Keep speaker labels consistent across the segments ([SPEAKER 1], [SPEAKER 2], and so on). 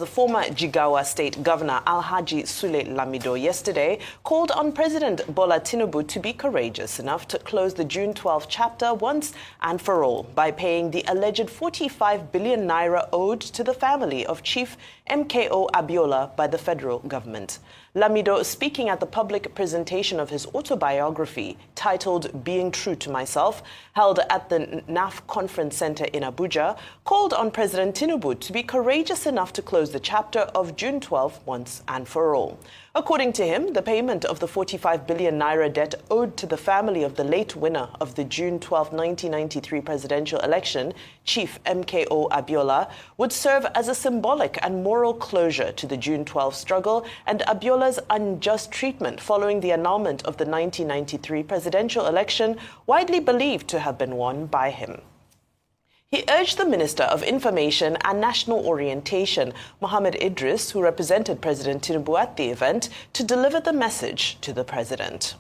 [SPEAKER 1] the former Jigawa State Governor Alhaji Sule Lamido yesterday called on President Bola Tinubu to be courageous enough to close the June 12 chapter once and for all by paying the alleged 45 billion naira owed to the family of Chief MKO Abiola by the federal government. Lamido, speaking at the public presentation of his autobiography titled Being True to Myself, held at the NAF Conference Center in Abuja, called on President Tinubu to be courageous enough to close the chapter of June 12 once and for all. According to him, the payment of the 45 billion naira debt owed to the family of the late winner of the June 12, 1993 presidential election, Chief MKO Abiola, would serve as a symbolic and moral closure to the June 12 struggle and Abiola's unjust treatment following the annulment of the 1993 presidential election, widely believed to have been won by him. He urged the Minister of Information and National Orientation, Mohammed Idris, who represented President Tinubu at the event, to deliver the message to the president.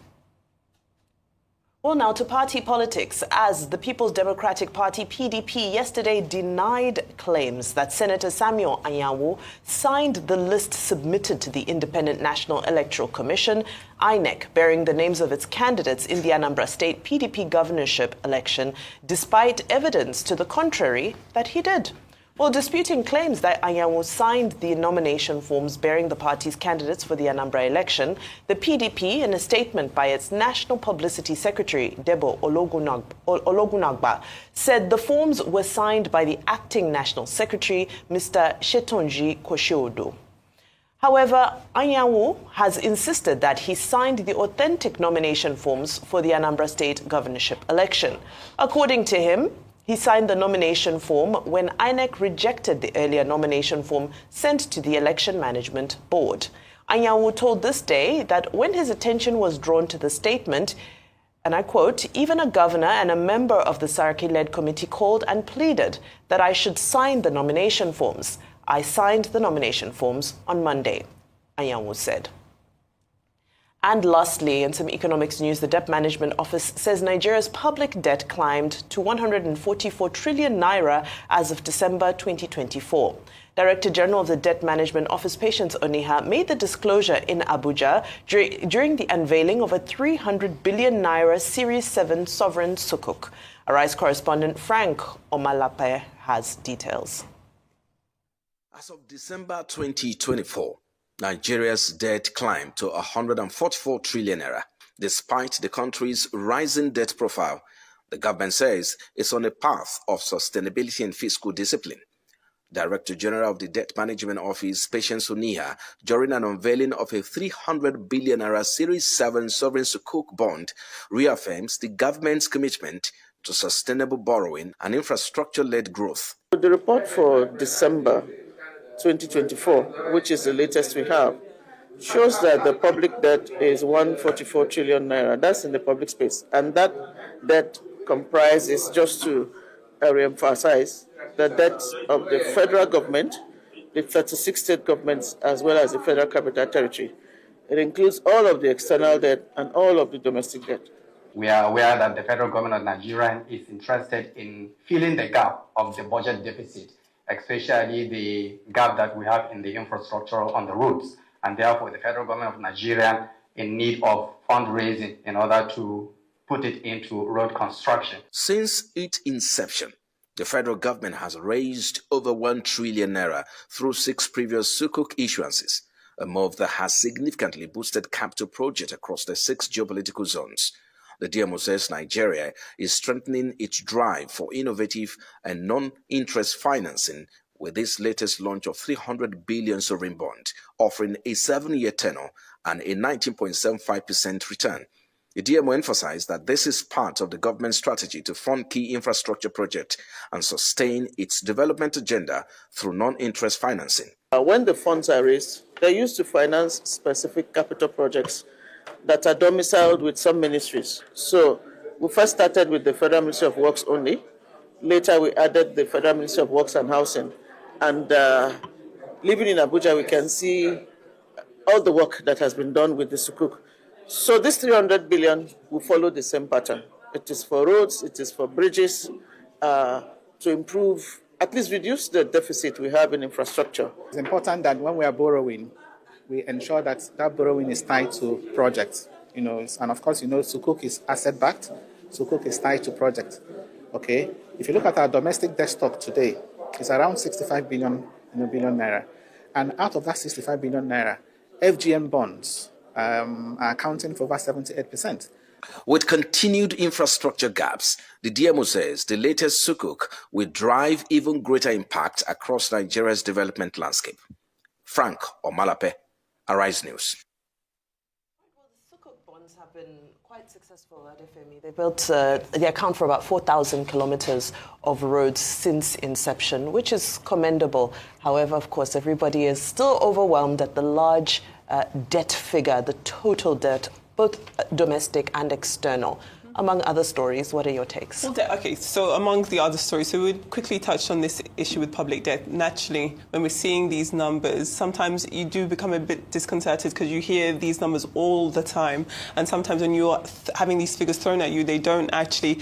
[SPEAKER 1] Well, now to party politics, as the People's Democratic Party, PDP, yesterday denied claims that Senator Samuel Anyanwu signed the list submitted to the Independent National Electoral Commission, INEC, bearing the names of its candidates in the Anambra State PDP governorship election, despite evidence to the contrary that he did. Well, disputing claims that Anyanwu signed the nomination forms bearing the party's candidates for the Anambra election, the PDP, in a statement by its National Publicity Secretary, Debo Ologunagba, said the forms were signed by the acting National Secretary, Mr. Shetonji Kosheodo. However, Anyanwu has insisted that he signed the authentic nomination forms for the Anambra State governorship election. According to him, he signed the nomination form when INEC rejected the earlier nomination form sent to the Election Management Board. Anyanwu told This Day that when his attention was drawn to the statement, and I quote, "Even a governor and a member of the Saraki-led committee called and pleaded that I should sign the nomination forms. I signed the nomination forms on Monday," Anyanwu said. And lastly, in some economics news, the Debt Management Office says Nigeria's public debt climbed to 144 trillion naira as of December 2024. Director General of the Debt Management Office, Patience Oniha, made the disclosure in Abuja during the unveiling of a 300 billion naira Series 7 sovereign sukuk. Arise correspondent Frank Omalape has details.
[SPEAKER 2] As of December 2024, Nigeria's debt climbed to 144 trillion naira. Despite the country's rising debt profile, the government says it's on a path of sustainability and fiscal discipline. Director General of the Debt Management Office, Patience Oniha, during an unveiling of a 300 billion naira Series 7 sovereign sukuk bond, reaffirms the government's commitment to sustainable borrowing and infrastructure-led growth.
[SPEAKER 3] The report for December 2024, which is the latest we have, shows that the public debt is 144 trillion naira. That's in the public space. And that debt comprises, just to re-emphasize, the debt of the federal government, the 36 state governments, as well as the Federal Capital Territory. It includes all of the external debt and all of the domestic debt.
[SPEAKER 4] We are aware that the federal government of Nigeria is interested in filling the gap of the budget deficit, especially the gap that we have in the infrastructure on the roads. And therefore, the federal government of Nigeria in need of fundraising in order to put it into road construction.
[SPEAKER 2] Since its inception, the federal government has raised over 1 trillion naira through 6 previous sukuk issuances, a move that has significantly boosted capital projects across the 6 geopolitical zones. The DMO says Nigeria is strengthening its drive for innovative and non-interest financing with this latest launch of 300 billion sovereign bond, offering a 7-year tenor and a 19.75% return. The DMO emphasized that this is part of the government's strategy to fund key infrastructure projects and sustain its development agenda through non-interest financing.
[SPEAKER 3] When the funds are raised, they're used to finance specific capital projects that are domiciled with some ministries. So we first started with the Federal Ministry of Works only. Later we added the Federal Ministry of Works and Housing. And living in Abuja, we can see all the work that has been done with the sukuk. So this 300 billion will follow the same pattern. It is for roads, it is for bridges, to improve at least reduce the deficit we have in infrastructure.
[SPEAKER 5] It's important that when we are borrowing, we ensure that that borrowing is tied to projects. And of course, Sukuk is asset-backed. Sukuk is tied to project. Okay? If you look at our domestic debt stock today, it's around 65 billion naira. And out of that 65 billion naira, FGM bonds are accounting for over 78%.
[SPEAKER 2] With continued infrastructure gaps, the DMO says the latest Sukuk will drive even greater impact across Nigeria's development landscape. Frank Omalape, Arise News.
[SPEAKER 1] Well, the Sukuk bonds have been quite successful at FME. They built, they account for about 4,000 kilometers of roads since inception, which is commendable. However, of course, everybody is still overwhelmed at the large debt figure, the total debt, both domestic and external. Among other stories, what are your takes?
[SPEAKER 6] Well, okay, so among the other stories, so we quickly touched on this issue with public debt. Naturally, when we're seeing these numbers, sometimes you do become a bit disconcerted because you hear these numbers all the time. And sometimes when you're having these figures thrown at you, they don't actually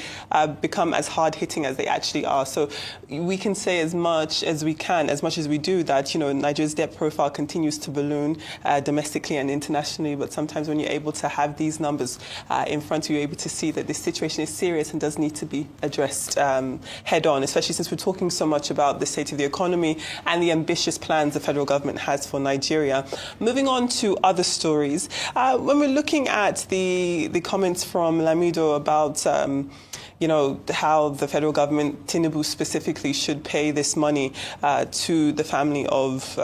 [SPEAKER 6] become as hard-hitting as they actually are. So we can say as much as we can, as much as we do, that, Nigeria's debt profile continues to balloon domestically and internationally. But sometimes when you're able to have these numbers in front of you, you're able to see that this situation is serious and does need to be addressed head on, especially since we're talking so much about the state of the economy and the ambitious plans the federal government has for Nigeria. Moving on to other stories, when we're looking at the comments from Lamido about how the federal government, Tinubu specifically, should pay this money to the family of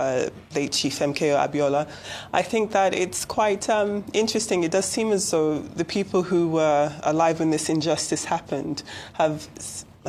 [SPEAKER 6] late Chief MKO Abiola. I think that it's quite interesting. It does seem as though the people who were alive when this injustice happened have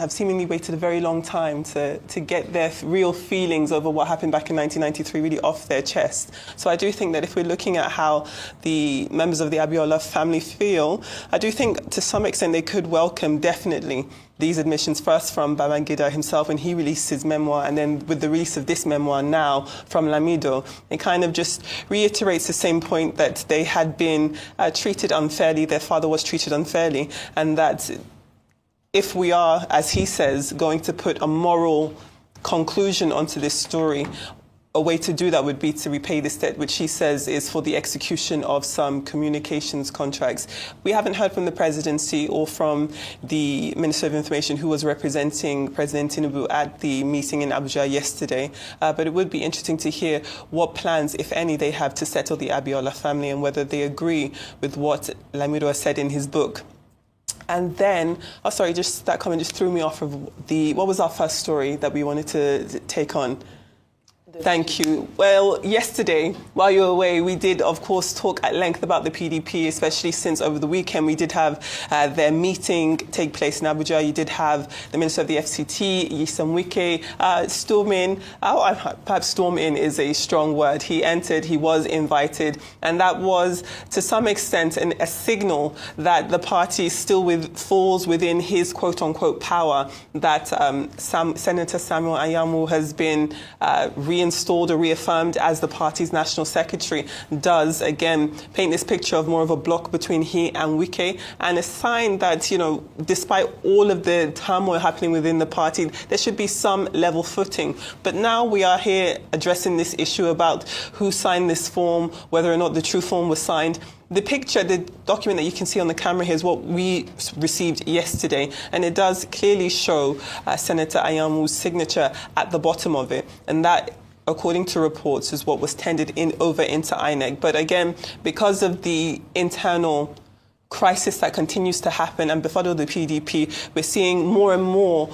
[SPEAKER 6] seemingly waited a very long time to get their real feelings over what happened back in 1993 really off their chest. So I do think that if we're looking at how the members of the Abiola family feel, I do think to some extent they could welcome definitely these admissions, first from Babangida himself when he released his memoir, and then with the release of this memoir now from Lamido. It kind of just reiterates the same point that they had been treated unfairly, their father was treated unfairly, and that if we are, as he says, going to put a moral conclusion onto this story, a way to do that would be to repay this debt, which he says is for the execution of some communications contracts. We haven't heard from the presidency or from the Minister of Information, who was representing President Tinubu at the meeting in Abuja yesterday, but it would be interesting to hear what plans, if any, they have to settle the Abiola family and whether they agree with what Lamido has said in his book. And then, that comment just threw me off of what was our first story that we wanted to take on? Thank you. Well, yesterday, while you were away, we did, of course, talk at length about the PDP, especially since over the weekend we did have their meeting take place in Abuja. You did have the Minister of the FCT, Nyesom Wike, storm in. Perhaps storm in is a strong word. He entered, he was invited, and that was, to some extent, a signal that the party still falls within his quote-unquote power, that Senator Samuel Anyamu has been reinstalled or reaffirmed as the party's national secretary, does again paint this picture of more of a block between he and Wike, and a sign that, despite all of the turmoil happening within the party, there should be some level footing. But now we are here addressing this issue about who signed this form, whether or not the true form was signed. The picture, the document that you can see on the camera here is what we received yesterday, and it does clearly show Senator Anyamu's signature at the bottom of it, and that, according to reports, is what was tendered over into INEC. But again, because of the internal crisis that continues to happen and befuddle the PDP, we're seeing more and more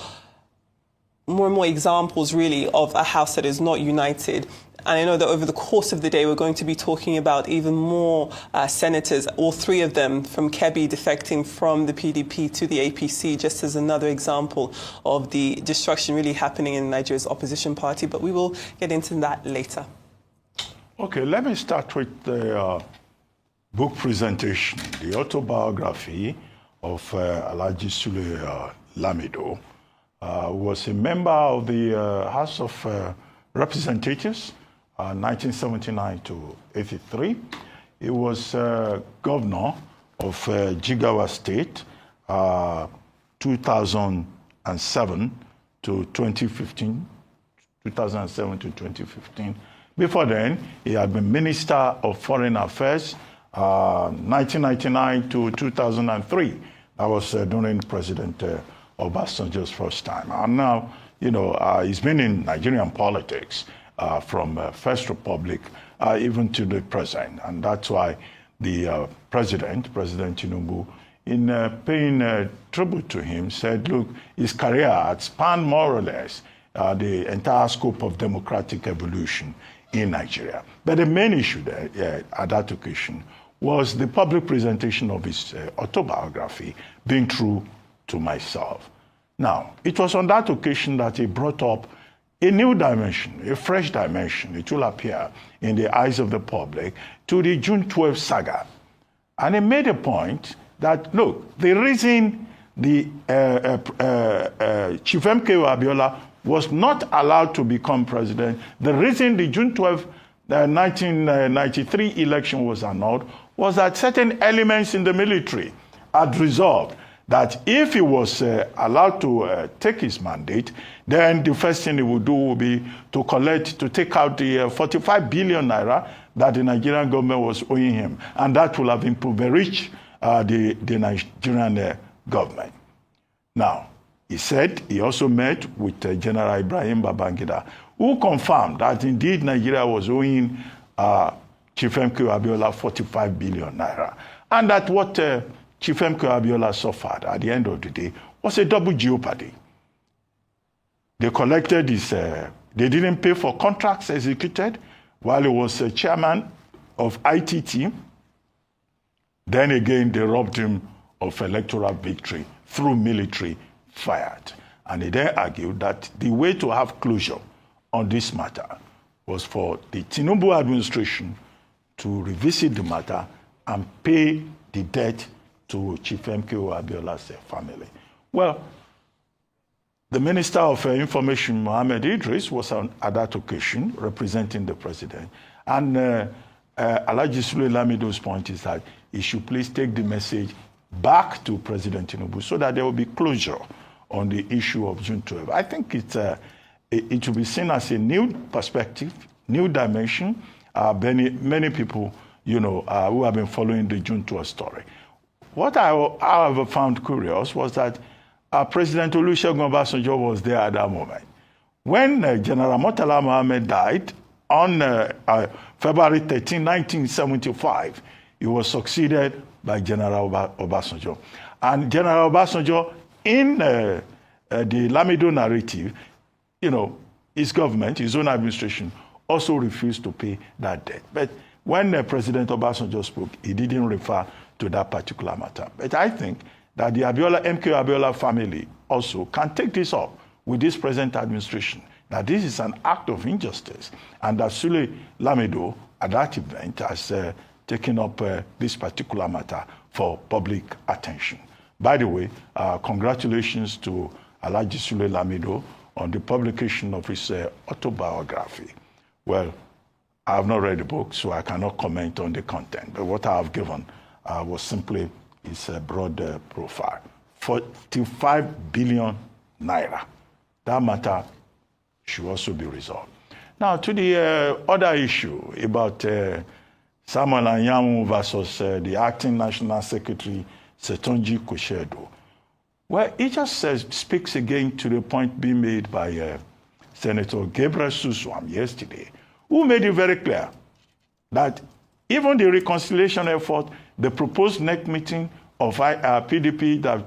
[SPEAKER 6] examples, really, of a house that is not united. And I know that over the course of the day, we're going to be talking about even more senators, all three of them from Kebbi defecting from the PDP to the APC, just as another example of the destruction really happening in Nigeria's opposition party. But we will get into that later.
[SPEAKER 7] Okay, let me start with the book presentation, the autobiography of Alhaji Sule Lamido, who was a member of the House of Representatives, 1979 to 83. He was governor of Jigawa State, 2007 to 2015, 2007 to 2015. Before then, he had been Minister of Foreign Affairs, 1999 to 2003. That was during President Obasanjo's first time. And now, he's been in Nigerian politics from First Republic even to the present. And that's why the President Tinubu, in paying tribute to him, said, look, his career had spanned more or less the entire scope of democratic evolution in Nigeria. But the main issue there at that occasion was the public presentation of his autobiography, Being True to Myself. Now, it was on that occasion that he brought up a new dimension, a fresh dimension, it will appear in the eyes of the public, to the June 12 saga. And he made a point that, look, the reason the Chief MKO Abiola was not allowed to become president, the reason the June 12, 1993 election was annulled, was that certain elements in the military had resolved that if he was allowed to take his mandate, then the first thing he would do would be to take out the 45 billion naira that the Nigerian government was owing him. And that will have impoverished the Nigerian government. Now, he said he also met with General Ibrahim Babangida, who confirmed that indeed Nigeria was owing Chief MKO Abiola 45 billion naira. And that what Chief MKO Abiola suffered at the end of the day was a double jeopardy. They collected his, they didn't pay for contracts executed while he was chairman of ITT. Then again, they robbed him of electoral victory through military fired. And he then argued that the way to have closure on this matter was for the Tinubu administration to revisit the matter and pay the debt to Chief MKO Abiola's family. Well, the Minister of Information, Mohammed Idris, was at that occasion representing the president. And Alhaji Sule Lamido's point is that he should please take the message back to President Tinubu so that there will be closure on the issue of June 12. I think it will be seen as a new perspective, new dimension. Many people, who have been following the June 12 story. What I, however, found curious was that President Olusegun Obasanjo was there at that moment. When General Murtala Mohammed died on February 13, 1975, he was succeeded by General Obasanjo. And General Obasanjo, in the Lamido narrative, his government, his own administration, also refused to pay that debt. But when President Obasanjo spoke, he didn't refer to that particular matter. But I think that the MKO Abiola family also can take this up with this present administration, that this is an act of injustice, and that Sule Lamido, at that event, has taken up this particular matter for public attention. By the way, congratulations to Alhaji Sule Lamido on the publication of his autobiography. Well, I have not read the book, so I cannot comment on the content. But what I have given was simply his broad profile. 45 billion naira. That matter should also be resolved. Now, to the other issue about Samuel Anyanwu versus the acting National Secretary, Setonji Koshedo. Well, he just speaks again to the point being made by Senator Gabriel Suswam yesterday, who made it very clear that even the reconciliation effort, the proposed next meeting of PDP that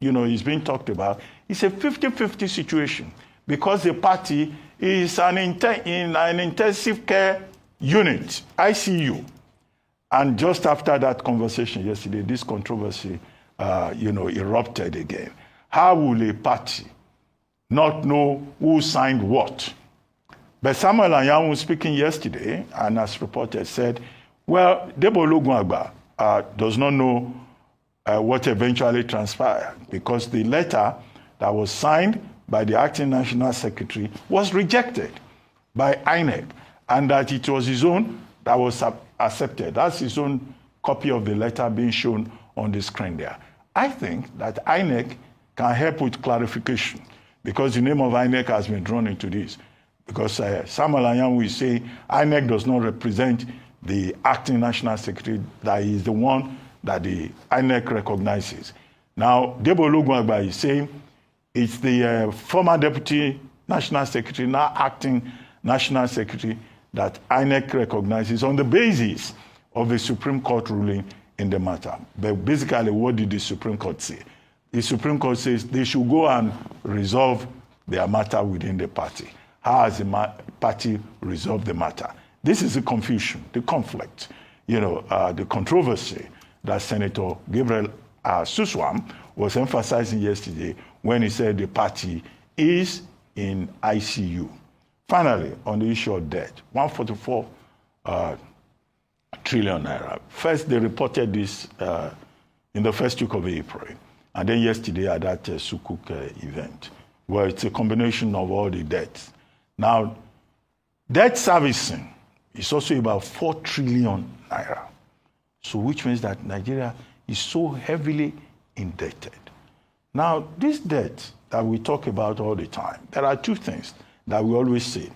[SPEAKER 7] is being talked about, is a 50-50 situation because the party is in an intensive care unit, ICU. And just after that conversation yesterday, this controversy, erupted again. How will a party not know who signed what? But Samuel Anyanwu, speaking yesterday, and as reported, said, well, Debo Ologunagba does not know what eventually transpired because the letter that was signed by the acting national secretary was rejected by INEC, and that it was his own that was accepted. That's his own copy of the letter being shown on the screen there. I think that INEC can help with clarification. because the name of INEC has been drawn into this. Because Samuel Anyam will say INEC does not represent the acting national secretary, that is the one that the INEC recognizes. Now, Debo Olugbagba is saying it's the former deputy national secretary, now acting national secretary, that INEC recognizes on the basis of the Supreme Court ruling in the matter. But basically, what did the Supreme Court say? The Supreme Court says they should go and resolve their matter within the party. How has the party resolved the matter? This is the confusion, the conflict, the controversy that Senator Gabriel Suswam was emphasizing yesterday when he said the party is in ICU. Finally, on the issue of debt, 144 trillion naira. First, they reported this in the first week of April, and then yesterday at that Sukuk event, where it's a combination of all the debts. Now, debt servicing is also about 4 trillion naira. So which means that Nigeria is so heavily indebted. Now, this debt that we talk about all the time, there are two things that we always say.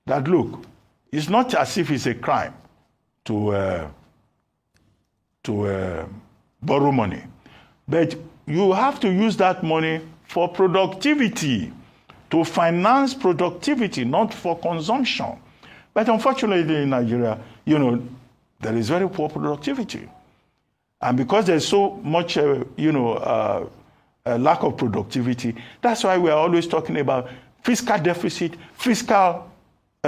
[SPEAKER 7] That look, it's not as if it's a crime to borrow money, but you have to use that money for productivity, to finance productivity, not for consumption. But unfortunately in Nigeria, there is very poor productivity. And because there's so much, a lack of productivity, that's why we are always talking about fiscal deficit, fiscal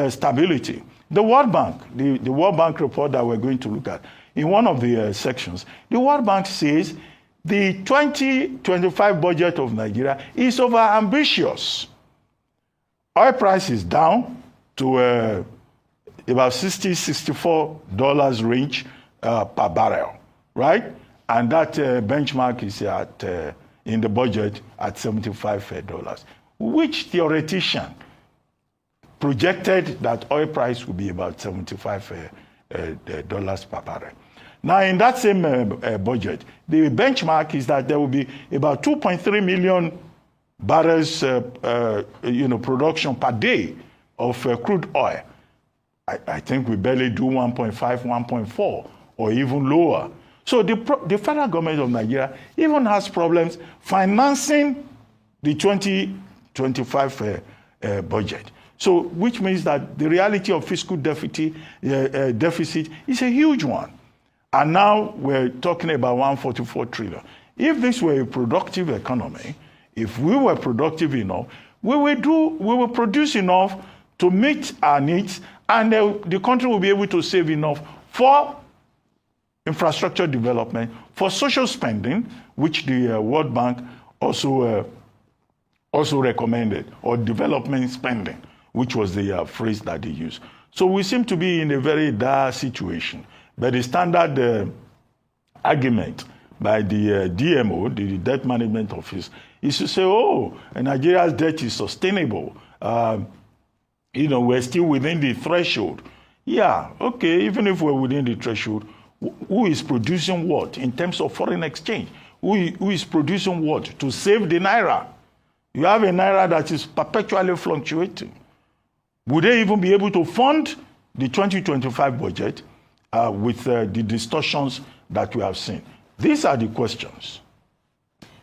[SPEAKER 7] stability. The World Bank, the World Bank report that we're going to look at, in one of the sections, the World Bank says the 2025 budget of Nigeria is over-ambitious. Oil price is down to about $60-64 range per barrel, right? And that benchmark is at in the budget at $75, which theoretician projected that oil price would be about $75 per barrel. Now, in that same budget, the benchmark is that there will be about 2.3 million barrels, production per day of crude oil. I think we barely do 1.5, 1.4, or even lower. So the federal government of Nigeria even has problems financing the 2025 budget. So, which means that the reality of fiscal deficit is a huge one. And now we're talking about 144 trillion. If this were a productive economy, if we were productive enough, we will produce enough to meet our needs, and the country will be able to save enough for infrastructure development, for social spending, which the World Bank also recommended, or development spending, which was the phrase that they used. So we seem to be in a very dire situation. But the standard argument by the DMO, the Debt Management Office, is to say, Nigeria's debt is sustainable. We're still within the threshold. Yeah, okay, even if we're within the threshold, who is producing what in terms of foreign exchange? Who is producing what to save the naira? You have a naira that is perpetually fluctuating. Would they even be able to fund the 2025 budget with the distortions that we have seen? These are the questions.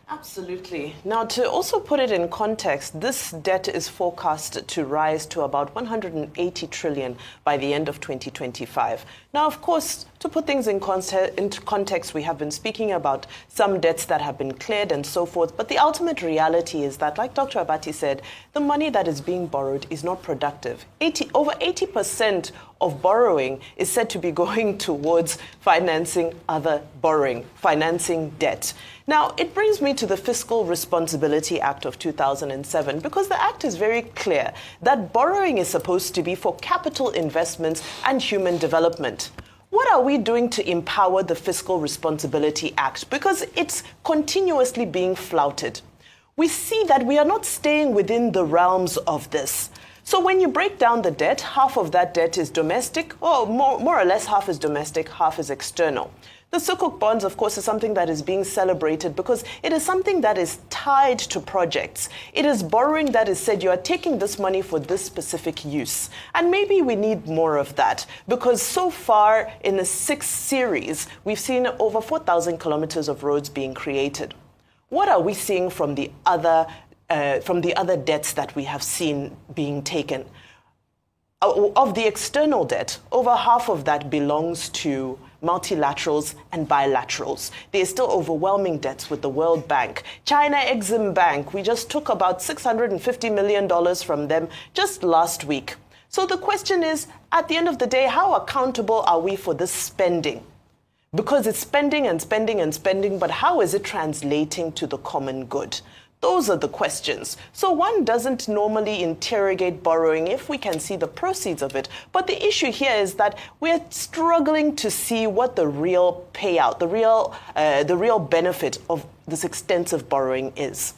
[SPEAKER 1] Absolutely. Now, to also put it in context, this debt is forecast to rise to about 180 trillion by the end of 2025. Now, of course, to put things into context, we have been speaking about some debts that have been cleared and so forth. But the ultimate reality is that, like Dr. Abati said, the money that is being borrowed is not productive. Over 80% of borrowing is said to be going towards financing other borrowing, financing debt. Now, it brings me to the Fiscal Responsibility Act of 2007, because the Act is very clear that borrowing is supposed to be for capital investments and human development. What are we doing to empower the Fiscal Responsibility Act? Because it's continuously being flouted. We see that we are not staying within the realms of this. So when you break down the debt, half of that debt is domestic, or more or less half is domestic, half is external. The Sukuk bonds, of course, is something that is being celebrated because it is something that is tied to projects. It is borrowing that is said, you are taking this money for this specific use. And maybe we need more of that because so far in the 6th series, we've seen over 4,000 kilometers of roads being created. What are we seeing from the other debts that we have seen being taken? Of the external debt, over half of that belongs to multilaterals and bilaterals. There's still overwhelming debts with the World Bank. China Exim Bank, we just took about $650 million from them just last week. So the question is, at the end of the day, how accountable are we for this spending? Because it's spending and spending and spending, but how is it translating to the common good? Those are the questions. So one doesn't normally interrogate borrowing if we can see the proceeds of it. But the issue here is that we're struggling to see what the real payout, the real benefit of this extensive borrowing is.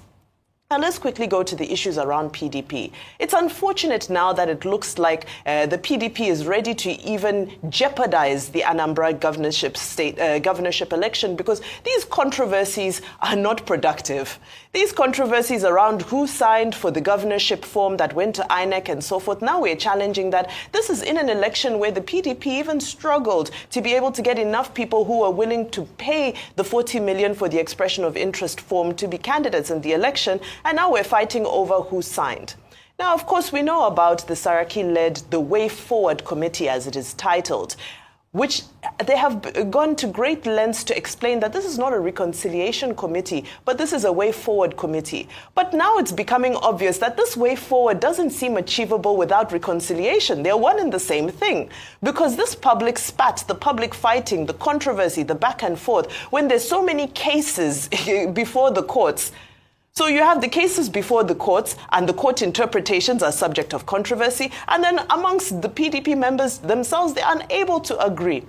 [SPEAKER 1] Now, let's quickly go to the issues around PDP. It's unfortunate now that it looks like the PDP is ready to even jeopardize the Anambra governorship election because these controversies are not productive. These controversies around who signed for the governorship form that went to INEC and so forth, now we're challenging that. This is in an election where the PDP even struggled to be able to get enough people who are willing to pay the 40 million for the expression of interest form to be candidates in the election. And now we're fighting over who signed. Now, of course, we know about the Saraki-led The Way Forward Committee, as it is titled, which they have gone to great lengths to explain that this is not a reconciliation committee, but this is a way forward committee. But now it's becoming obvious that this way forward doesn't seem achievable without reconciliation. They're one and the same thing. Because this public spat, the public fighting, the controversy, the back and forth, when there's so many cases before the courts, so you have the cases before the courts and the court interpretations are subject of controversy. And then amongst the PDP members themselves, they're unable to agree.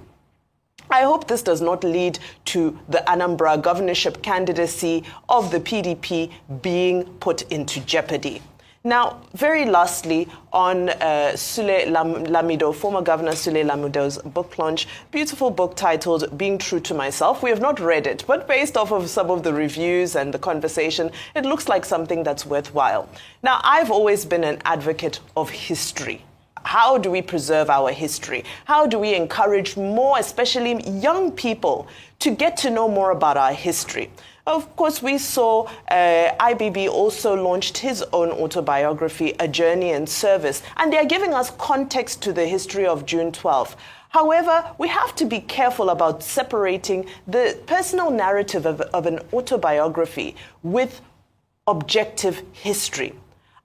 [SPEAKER 1] I hope this does not lead to the Anambra governorship candidacy of the PDP being put into jeopardy. Now, very lastly, on Sule Lamido, former Governor Sule Lamido's book launch, beautiful book titled Being True to Myself. We have not read it, but based off of some of the reviews and the conversation, it looks like something that's worthwhile. Now, I've always been an advocate of history. How do we preserve our history? How do we encourage more, especially young people, to get to know more about our history? Of course, we saw IBB also launched his own autobiography, A Journey in Service, and they are giving us context to the history of June 12th. However, we have to be careful about separating the personal narrative of an autobiography with objective history.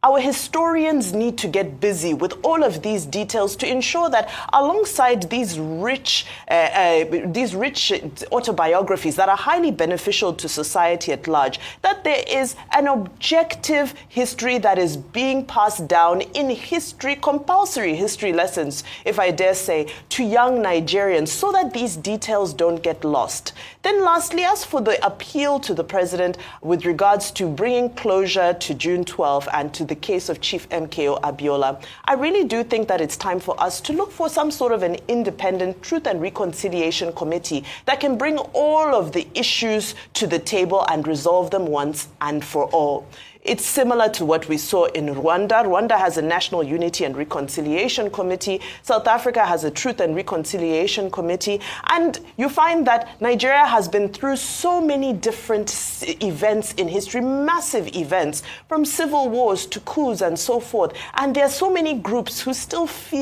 [SPEAKER 1] Our historians need to get busy with all of these details to ensure that alongside these rich autobiographies that are highly beneficial to society at large, that there is an objective history that is being passed down in history, compulsory history lessons, if I dare say, to young Nigerians so that these details don't get lost. Then lastly, as for the appeal to the president with regards to bringing closure to June 12 and to the case of Chief MKO Abiola, I really do think that it's time for us to look for some sort of an independent Truth and Reconciliation Committee that can bring all of the issues to the table and resolve them once and for all. It's similar to what we saw in Rwanda. Rwanda has a National Unity and Reconciliation Committee. South Africa has a Truth and Reconciliation Committee. And you find that Nigeria has been through so many different events in history, massive events, from civil wars to coups and so forth. And there are so many groups who still feel